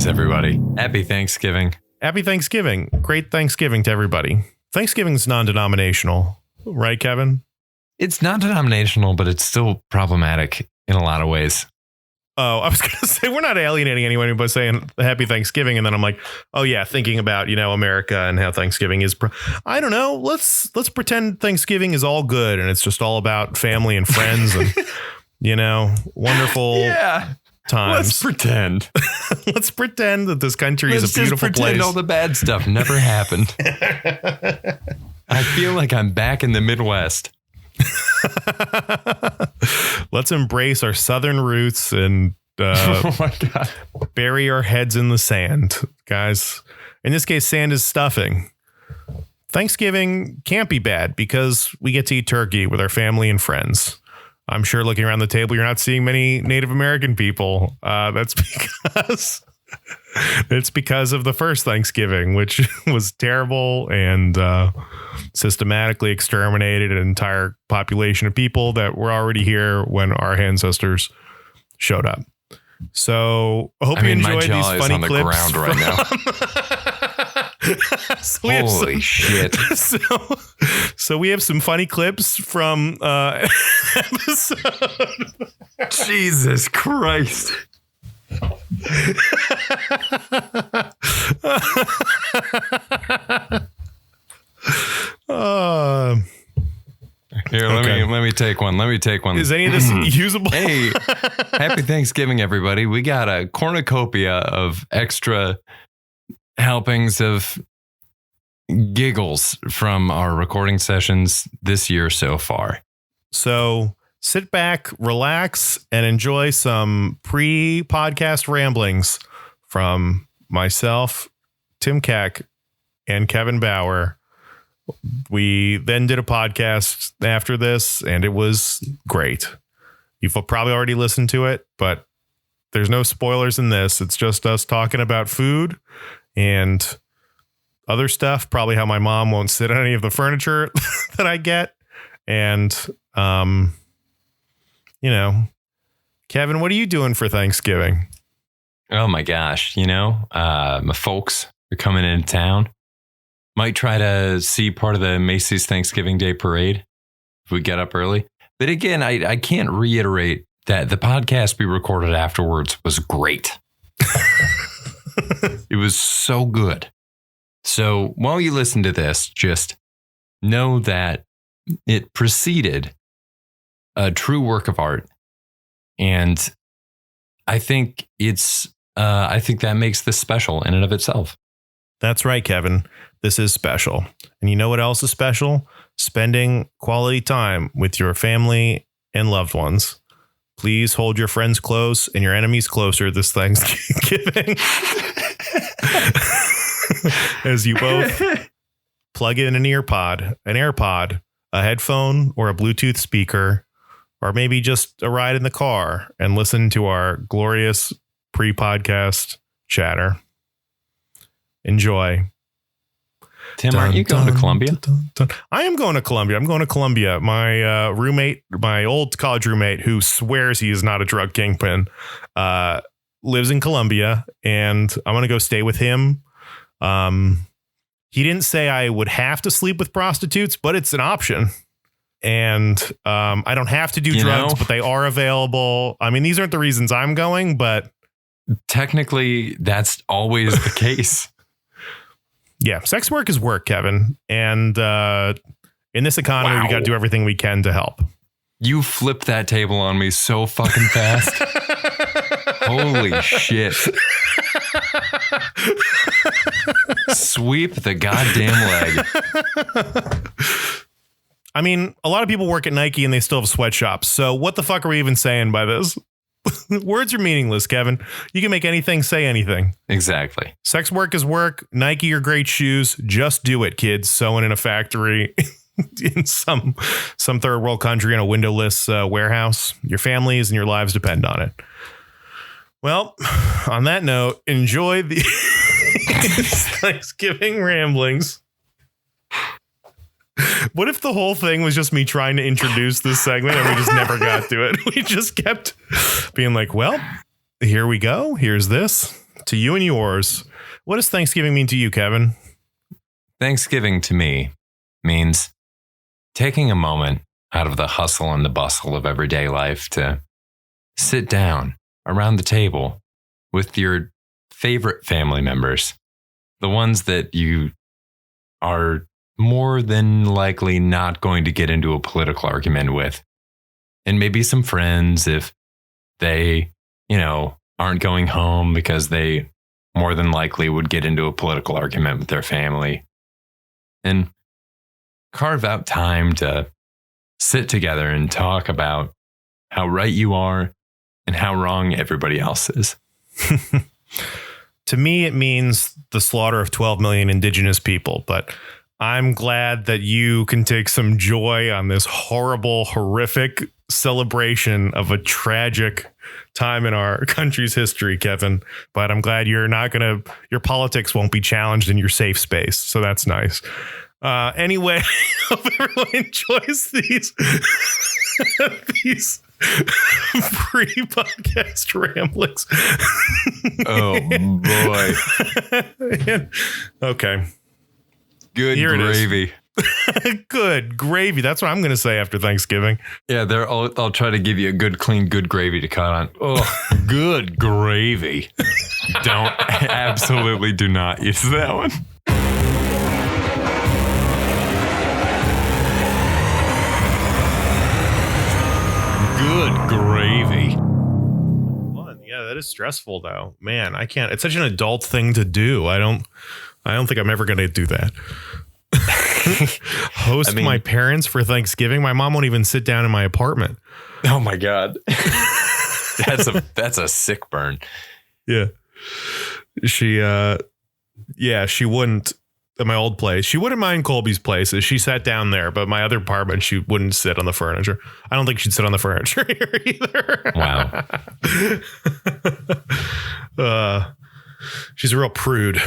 Greetings, everybody. Happy Thanksgiving. Happy Thanksgiving. Great Thanksgiving to everybody. Thanksgiving's non-denominational, right, Kevin? It's non-denominational, but it's still problematic in a lot of ways. Oh, I was going to say, we're not alienating anyone by saying Happy Thanksgiving. And then I'm like, oh, yeah, thinking about, America and how Thanksgiving is. I don't know. Let's pretend Thanksgiving is all good and it's just all about family and friends and, wonderful times. Let's pretend. Let's pretend that this country is a beautiful place. Pretend all the bad stuff never happened. I feel like I'm back in the Midwest. Let's embrace our southern roots and oh my God. Bury our heads in the sand, guys. In this case, sand is stuffing. Thanksgiving can't be bad because we get to eat turkey with our family and friends. I'm sure looking around the table, you're not seeing many Native American people. That's because of the first Thanksgiving, which was terrible and systematically exterminated an entire population of people that were already here when our ancestors showed up. So I hope you enjoyed these funny on the clips ground right now. So Holy shit. So we have some funny clips from episode. Jesus Christ. Here, let me take one. Is any of this usable? Hey, happy Thanksgiving, everybody. We got a cornucopia of extra helpings of giggles from our recording sessions this year so far. So sit back, relax, and enjoy some pre-podcast ramblings from myself, Tim Keck, and Kevin Bauer. We then did a podcast after this, and it was great. You've probably already listened to it, but there's no spoilers in this. It's just us talking about food and other stuff, probably how my mom won't sit on any of the furniture that I get. And, Kevin, what are you doing for Thanksgiving? Oh my gosh. My folks are coming into town. Might try to see part of the Macy's Thanksgiving Day Parade if we get up early. But again, I can't reiterate that the podcast we recorded afterwards was great. It was so good. So while you listen to this, just know that it preceded a true work of art. And I think I think that makes this special in and of itself. That's right, Kevin. This is special. And you know what else is special? Spending quality time with your family and loved ones. Please hold your friends close and your enemies closer this Thanksgiving. As you both plug in an AirPod, a headphone, or a Bluetooth speaker, or maybe just a ride in the car and listen to our glorious pre-podcast chatter. Enjoy. Tim, aren't you going to Columbia? I am going to Columbia. I'm going to Columbia. My roommate, my old college roommate, who swears he is not a drug kingpin, lives in Columbia, and I'm going to go stay with him. He didn't say I would have to sleep with prostitutes, but it's an option. And I don't have to do drugs, but they are available. I mean, these aren't the reasons I'm going, but technically that's always the case. Yeah, sex work is work, Kevin. And in this economy, we got to do everything we can to help. You flipped that table on me so fucking fast. Holy shit. Sweep the goddamn leg. I mean, a lot of people work at Nike and they still have sweatshops. So what the fuck are we even saying by this? Words are meaningless, Kevin. You can make anything say anything. Exactly. Sex work is work. Nike are great shoes. Just do it, kids. Sewing in a factory in some third world country in a windowless warehouse. Your families and your lives depend on it. Well, on that note, enjoy the Thanksgiving ramblings. What if the whole thing was just me trying to introduce this segment and we just never got to it? We just kept being like, well, here we go. Here's this. to you and yours. What does Thanksgiving mean to you, Kevin? Thanksgiving to me means taking a moment out of the hustle and the bustle of everyday life to sit down around the table with your favorite family members, the ones that you are more than likely not going to get into a political argument with, and maybe some friends if they, aren't going home because they more than likely would get into a political argument with their family, and carve out time to sit together and talk about how right you are and how wrong everybody else is. To me, it means the slaughter of 12 million indigenous people, but I'm glad that you can take some joy on this horrible, horrific celebration of a tragic time in our country's history, Kevin. But I'm glad your politics won't be challenged in your safe space. So that's nice. Anyway, hope everyone enjoys these pre-podcast ramblings. Oh boy. Okay. Good Here gravy. Good gravy. That's what I'm going to say after Thanksgiving. Yeah, I'll try to give you a good gravy to cut on. Oh, good gravy. Absolutely do not use that one. Good gravy. Yeah, that is stressful though. Man, I can't. It's such an adult thing to do. I don't think I'm ever going to do that. Host my parents for Thanksgiving. My mom won't even sit down in my apartment. Oh my God. That's a sick burn. Yeah. She wouldn't at my old place. She wouldn't mind Colby's place. She sat down there, but my other apartment, she wouldn't sit on the furniture. I don't think she'd sit on the furniture here either. Wow. She's a real prude.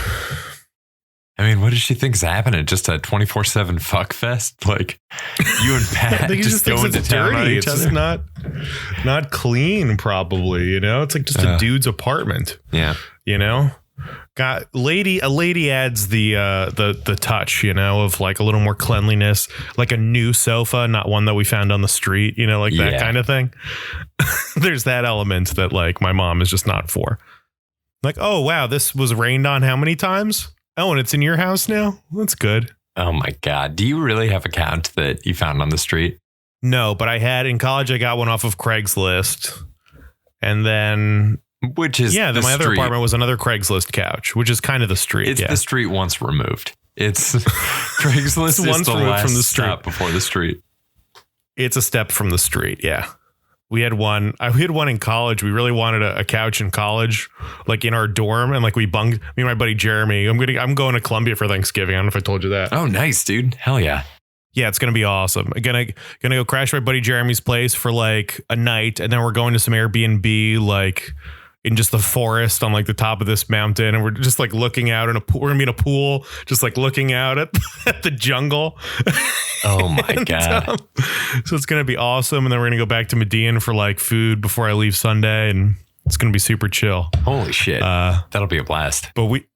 I mean, what does she think is happening? Just a 24/7 fuck fest? Like you and Pat just going to town on each other? It's not clean, probably. It's like just a dude's apartment. Yeah. Got a lady adds the touch, of like a little more cleanliness, like a new sofa, not one that we found on the street, that kind of thing. There's that element that like my mom is just not for. Like, oh wow, this was rained on how many times? Oh, and it's in your house now? That's good. Oh my God. Do you really have a couch that you found on the street? No, but I had in college, I got one off of Craigslist. And then which is my other apartment was another Craigslist couch, which is kind of the street. It's the street once removed. It's Craigslist is the last from the stop before the street. It's a step from the street. Yeah. We had one in college. We really wanted a couch in college, like in our dorm. And like we bunged, me and my buddy Jeremy, I'm going to Columbia for Thanksgiving. I don't know if I told you that. Oh, nice, dude. Hell yeah. Yeah, it's going to be awesome. Gonna go crash my buddy Jeremy's place for like a night. And then we're going to some Airbnb, like in just the forest on like the top of this mountain. And we're just like looking out in a pool. We're gonna be in a pool, just like looking out at the jungle. Oh my God. So it's going to be awesome. And then we're going to go back to Median for like food before I leave Sunday. And it's going to be super chill. Holy shit. That'll be a blast. But we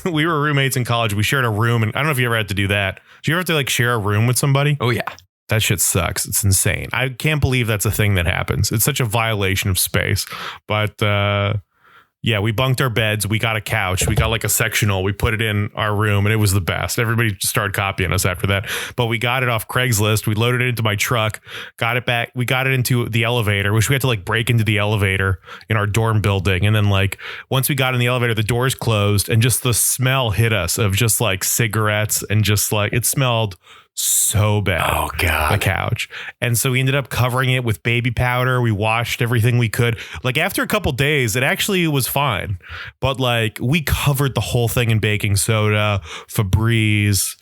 were roommates in college. We shared a room. And I don't know if you ever had to do that. Do you ever have to like share a room with somebody? Oh yeah. That shit sucks. It's insane. I can't believe that's a thing that happens. It's such a violation of space. But yeah, we bunked our beds. We got a couch. We got like a sectional. We put it in our room and it was the best. Everybody started copying us after that. But we got it off Craigslist. We loaded it into my truck, got it back. We got it into the elevator, which we had to like break into the elevator in our dorm building. And then like once we got in the elevator, the doors closed and just the smell hit us of just like cigarettes and just like it smelled so bad. Oh God. The couch. And so we ended up covering it with baby powder. We washed everything we could. Like after a couple days, it actually was fine. But like we covered the whole thing in baking soda, Febreze,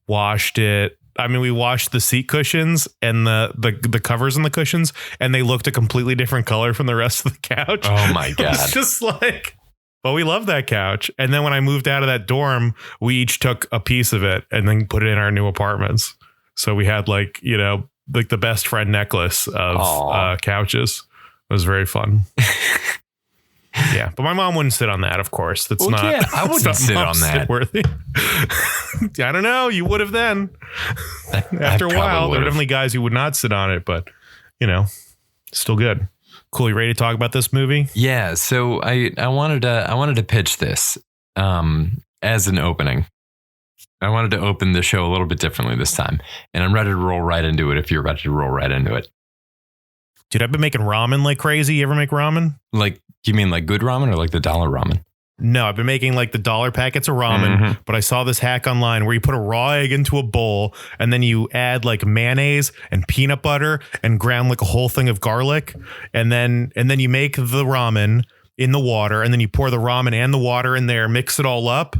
washed it. I mean, we washed the seat cushions and the covers on the cushions, and they looked a completely different color from the rest of the couch. Oh my God. It's just like, but we love that couch. And then when I moved out of that dorm, we each took a piece of it and then put it in our new apartments. So we had like, like the best friend necklace of couches. It was very fun. Yeah, but my mom wouldn't sit on that, of course. That's Well, not. yeah, I that's wouldn't not sit on mom that. Worthy. I don't know. You would have then. After a while, there are definitely guys who would not sit on it, but still good. Cool. You ready to talk about this movie? Yeah. So I wanted to pitch this as an opening. I wanted to open the show a little bit differently this time, and I'm ready to roll right into it. If you're ready to roll right into it, dude, I've been making ramen like crazy. You ever make ramen? Like, you mean like good ramen or like the dollar ramen? No, I've been making like the $1 packets of ramen, but I saw this hack online where you put a raw egg into a bowl and then you add like mayonnaise and peanut butter and ground like a whole thing of garlic. And then you make the ramen in the water and then you pour the ramen and the water in there, mix it all up.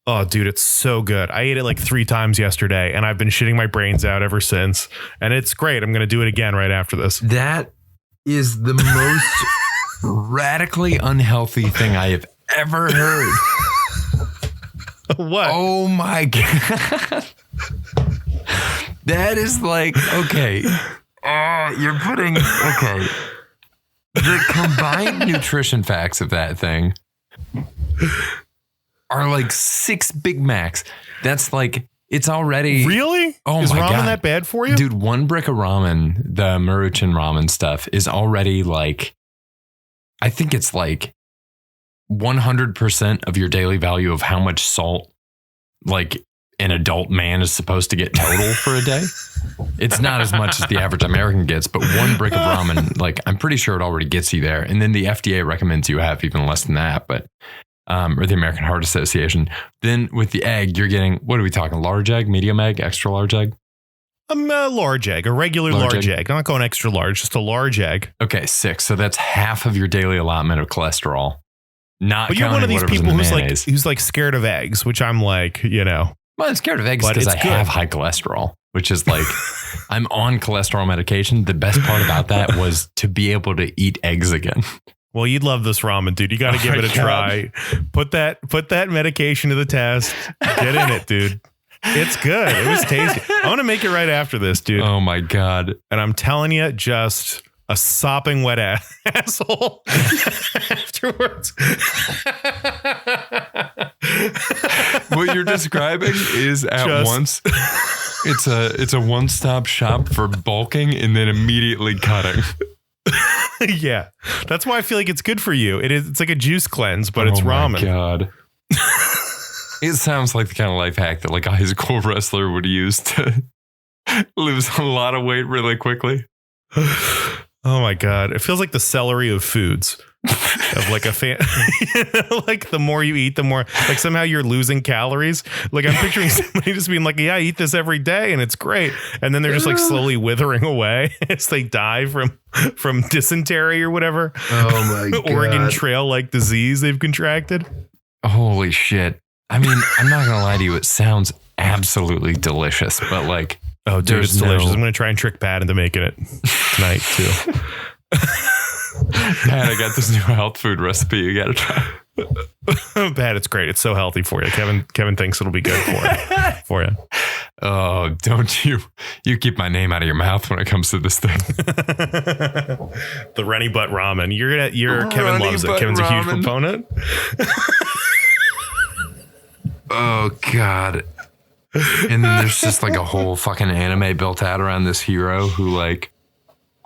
Oh, dude, it's so good. I ate it like 3 times yesterday and I've been shitting my brains out ever since. And it's great. I'm going to do it again right after this. That is the most radically unhealthy thing I have ever heard. What? Oh my God. That is like, okay. You're putting, okay. The combined nutrition facts of that thing are like 6 Big Macs. That's like, it's already. Really? Oh is my ramen God. that bad for you? Dude, 1 brick of ramen, the Maruchan ramen stuff, is already like, I think it's like 100% of your daily value of how much salt like an adult man is supposed to get total for a day. It's not as much as the average American gets, but 1 brick of ramen, like I'm pretty sure it already gets you there. And then the FDA recommends you have even less than that, but or the American Heart Association. Then with the egg, you're getting, what are we talking? Large egg, medium egg, extra large egg? A large egg, a regular large egg. I'm not going extra large, just a large egg. Okay, 6. So that's half of your daily allotment of cholesterol. Not but you're one of these people who's like scared of eggs, which I'm like, Well, I'm scared of eggs because I have high cholesterol, which is like, I'm on cholesterol medication. The best part about that was to be able to eat eggs again. Well, you'd love this ramen, dude. You got to give it a try. Put that medication to the test. Get in it, dude. It's good. It was tasty. I want to make it right after this, dude. Oh my God. And I'm telling you, just a sopping wet asshole afterwards. What you're describing is once it's a one-stop shop for bulking and then immediately cutting. Yeah. That's why I feel like it's good for you. It's like a juice cleanse, but it's ramen. Oh my God. It sounds like the kind of life hack that like a high school wrestler would use to lose a lot of weight really quickly. Oh my God. It feels like the celery of foods. Of like a fan, like the more you eat, the more like somehow you're losing calories. Like I'm picturing somebody just being like, yeah, I eat this every day and it's great. And then they're just like slowly withering away as they die from dysentery or whatever. Oh my God. Oregon Trail like disease they've contracted. Holy shit. I mean, I'm not going to lie to you. It sounds absolutely delicious, but like, oh, dude, it's delicious. I'm going to try and trick Pat into making it tonight too. Pat, I got this new health food recipe. You got to try. Pat, it's great. It's so healthy for you. Kevin thinks it'll be good for you. Oh, don't you keep my name out of your mouth when it comes to this thing. The Rennie Butt Ramen. Kevin loves it. Kevin's a huge proponent. Oh God. And then there's just like a whole fucking anime built out around this hero who like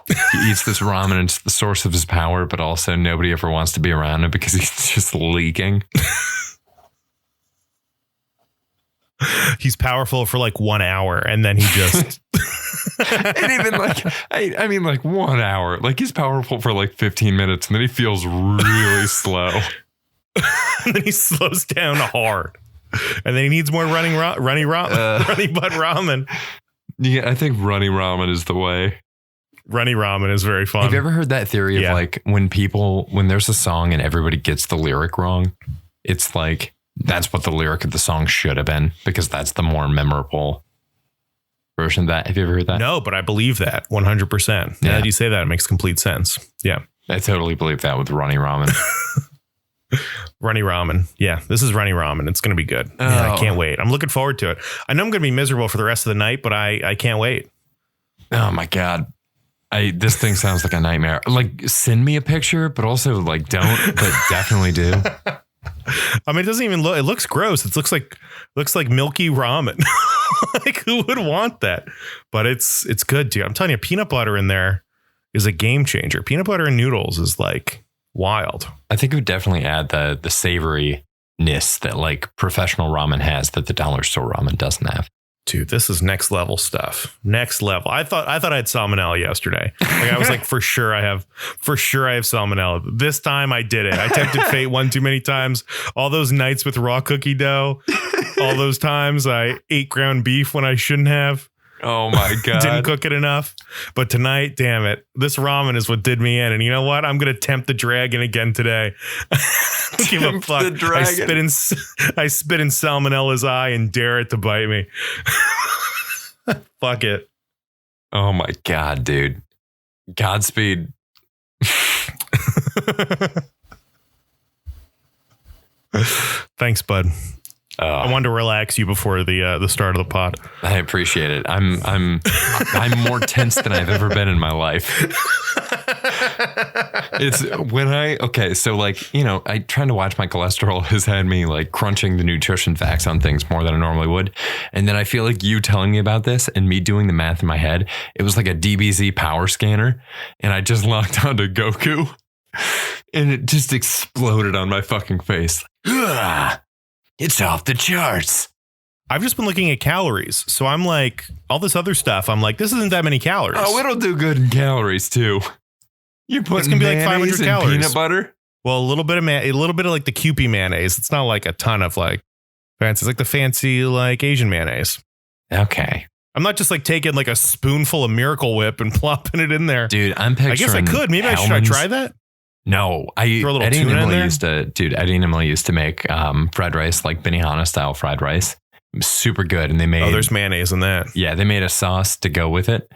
he eats this ramen and it's the source of his power, but also nobody ever wants to be around him because he's just leaking. He's powerful for like 1 hour and then he just and even like I mean like 1 hour. Like he's powerful for like 15 minutes and then he feels really slow. And then he slows down hard. And then he needs more runny butt ramen. Yeah, I think runny ramen is the way. Runny ramen is very fun. Have you ever heard that theory of like when there's a song and everybody gets the lyric wrong, it's like that's what the lyric of the song should have been because that's the more memorable version of that. Have you ever heard that? No, but I believe that 100%. Now that you say that, it makes complete sense. Yeah. I totally believe that with runny ramen. Runny ramen. Yeah, this is runny ramen. It's going to be good. Oh. Man, I can't wait. I'm looking forward to it. I know I'm going to be miserable for the rest of the night, but I can't wait. Oh my God. This thing sounds like a nightmare. Like, send me a picture, but also like don't, but definitely do. I mean, it doesn't even look. It looks gross. It looks like milky ramen. Like, who would want that? But it's good, dude. I'm telling you, peanut butter in there is a game changer. Peanut butter and noodles is like wild. I think it would definitely add the savoriness that like professional ramen has that the dollar store ramen doesn't have. Dude, this is next level stuff. Next level. I thought I had salmonella yesterday. Like, I was like, for sure I have salmonella. This time I did it. I tempted fate one too many times. All those nights with raw cookie dough. All those times I ate ground beef when I shouldn't have. Oh my God. Didn't cook it enough. But tonight, damn it, this ramen is what did me in. And you know what? I'm going to tempt the dragon again today. Give a fuck. I spit in salmonella's eye and dare it to bite me. Fuck it. Oh my God, dude. Godspeed. Thanks, bud. I wanted to relax you before the start of the pod. I appreciate it. I'm more tense than I've ever been in my life. It's when so like, you know, trying to watch my cholesterol has had me like crunching the nutrition facts on things more than I normally would. And then I feel like you telling me about this and me doing the math in my head, it was like a DBZ power scanner. And I just locked onto Goku and it just exploded on my fucking face. It's off the charts. I've just been looking at calories. So I'm like, all this other stuff, I'm like, this isn't that many calories. Oh, it'll do good in calories too. You're putting it's gonna be like 500 calories. Peanut butter. Well, a little bit of like the Kewpie mayonnaise. It's not like a ton of like fancy. It's like the fancy like Asian mayonnaise. Okay. I'm not just like taking like a spoonful of Miracle Whip and plopping it in there. Dude, I'm picturing. I guess I could. Maybe Hellman's. I should try that. No, Throw a little Eddie and tuna in Emily there? Eddie and Emily used to make fried rice, like Benihana style fried rice. It was super good. And they made, there's mayonnaise in that. Yeah. They made a sauce to go with it.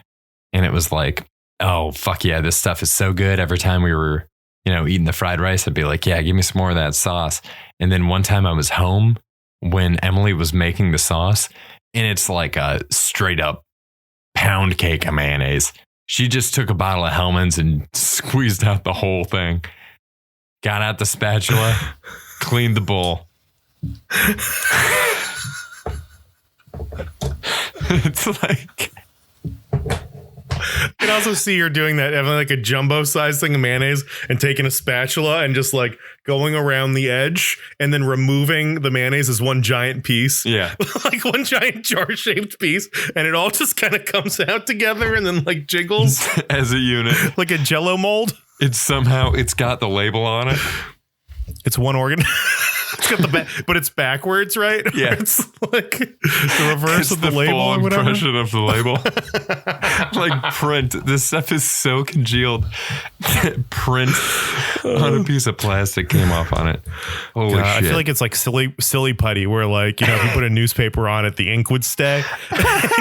And it was like, oh, fuck yeah. This stuff is so good. Every time we were, you know, eating the fried rice, I'd be like, yeah, give me some more of that sauce. And then one time I was home when Emily was making the sauce and it's like a straight up pound cake of mayonnaise. She just took a bottle of Hellman's and squeezed out the whole thing. Got out the spatula, cleaned the bowl. It's like... I can also see you're doing that, having like a jumbo size thing of mayonnaise and taking a spatula and just like going around the edge and then removing the mayonnaise as one giant piece. Yeah. Like one giant jar shaped piece. And it all just kind of comes out together and then like jiggles as a unit. Like a Jell-O mold. It's got the label on it. It's one organ. It's got the but it's backwards, right? Yeah. It's like the reverse of the label or whatever. Impression of the label. Like print. This stuff is so congealed. Print on a piece of plastic came off on it. Holy shit. I feel like it's like silly putty where like, you know, if you put a newspaper on it, the ink would stay.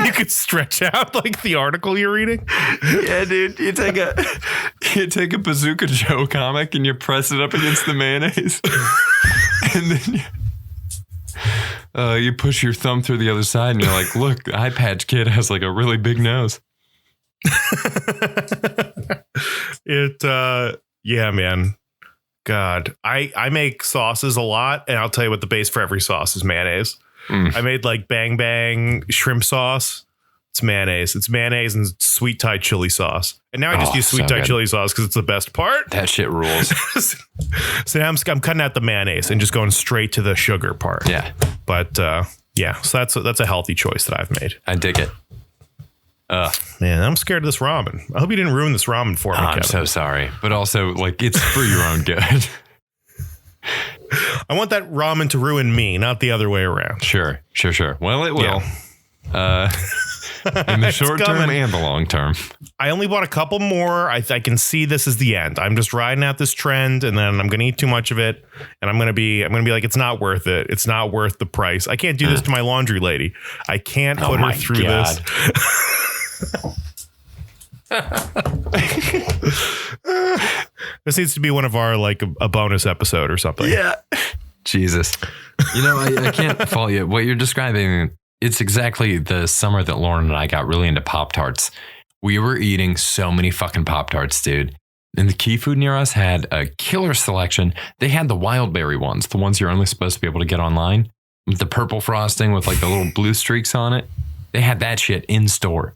You could stretch out like the article you're reading. Yeah, dude. You take a Bazooka Joe comic and you press it up against the mayonnaise. And then you push your thumb through the other side and you're like, look, the Eye Patch Kid has like a really big nose. Yeah, man. God, I make sauces a lot, and I'll tell you what the base for every sauce is mayonnaise. I made like Bang Bang shrimp sauce. It's mayonnaise. It's mayonnaise and sweet Thai chili sauce. And now I just use sweet Thai chili sauce because it's the best part. That shit rules. So now I'm cutting out the mayonnaise and just going straight to the sugar part. Yeah. But yeah, so that's a healthy choice that I've made. I dig it. Man, I'm scared of this ramen. I hope you didn't ruin this ramen for me, Kevin. I'm so sorry. But also, like, it's for your own good. I want that ramen to ruin me, not the other way around. Sure. Well, it will. Yeah. In the short term and the long term. I only bought a couple more. I can see this is the end. I'm just riding out this trend, and then I'm going to eat too much of it, and I'm going to be like, it's not worth it. It's not worth the price. I can't do this to my laundry lady. I can't put her through this. This needs to be one of our like a bonus episode or something. Yeah. Jesus. You know, I can't fault you. What you're describing, it's exactly the summer that Lauren and I got really into Pop-Tarts. We were eating so many fucking Pop-Tarts, dude. And the Key Food near us had a killer selection. They had the wild berry ones, the ones you're only supposed to be able to get online, with the purple frosting with like the little blue streaks on it. They had that shit in store.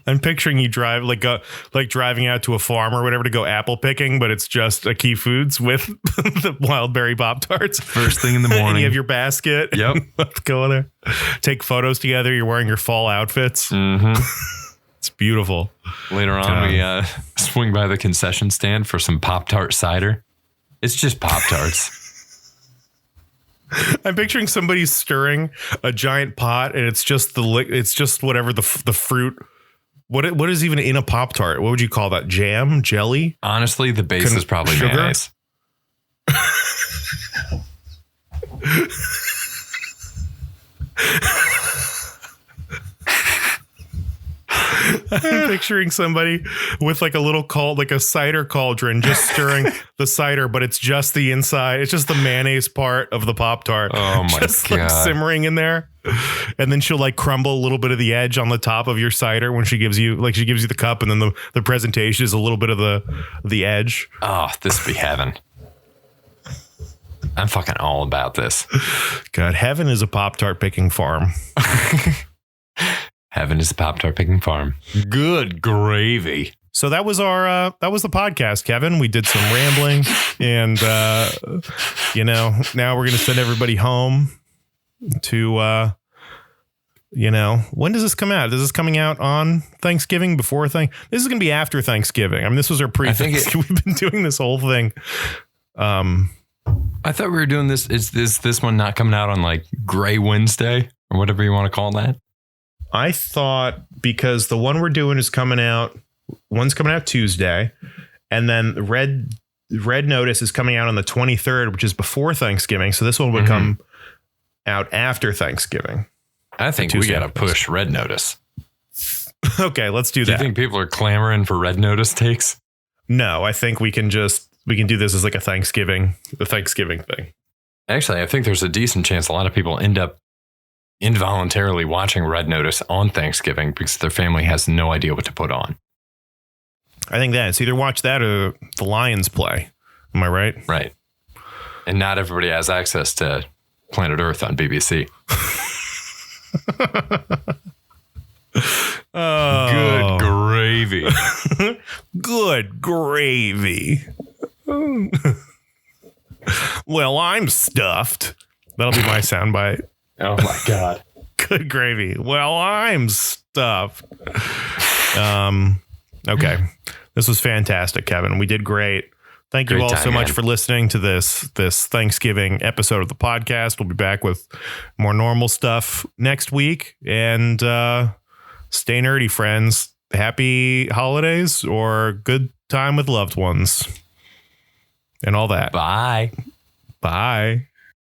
I'm picturing you driving out to a farm or whatever to go apple picking, but it's just a Key Foods with the wild berry Pop-Tarts. First thing in the morning. And you have your basket. Yep. Go there. Take photos together. You're wearing your fall outfits. Mm-hmm. It's beautiful. Later on, we swing by the concession stand for some Pop-Tart cider. It's just Pop-Tarts. I'm picturing somebody stirring a giant pot, and it's just whatever the fruit. What is even in a Pop-Tart? What would you call that? Jam? Jelly? Honestly, the base is probably sugar? mayonnaise. I'm picturing somebody with like a little like a cider cauldron, just stirring the cider, but it's just the inside. It's just the mayonnaise part of the Pop-Tart. Oh my just God. Like simmering in there. And then she'll like crumble a little bit of the edge on the top of your cider when she gives you the cup, and then the presentation is a little bit of the edge. Oh, this be heaven. I'm fucking all about this. God, heaven is a Pop-Tart picking farm. Heaven is a Pop-Tart picking farm. Good gravy. So that was the podcast, Kevin. We did some rambling, and now we're gonna send everybody home to when does this come out? Is this coming out on Thanksgiving, before This is gonna be after Thanksgiving. I mean, this was our We've been doing this whole thing. I thought we were doing this. Is this one not coming out on like Gray Wednesday or whatever you want to call that? I thought because the one we're doing is one's coming out Tuesday, and then Red Notice is coming out on the 23rd, which is before Thanksgiving. So this one would come out after Thanksgiving. I think we got to push Red Notice. Okay, let's do that. Do you think people are clamoring for Red Notice takes? No, I think we can do this as like a Thanksgiving thing. Actually, I think there's a decent chance a lot of people end up involuntarily watching Red Notice on Thanksgiving because their family has no idea what to put on. I think that it's either watch that or the Lions play. Am I right? Right. And not everybody has access to Planet Earth on BBC. Oh. Good gravy. Good gravy. Well, I'm stuffed. That'll be my soundbite. Oh my God. Good gravy. Well, I'm stuffed. Okay. This was fantastic, Kevin. We did great. Thank you all so much for listening to this Thanksgiving episode of the podcast. We'll be back with more normal stuff next week. And stay nerdy, friends. Happy holidays or good time with loved ones. And all that. Bye. Bye.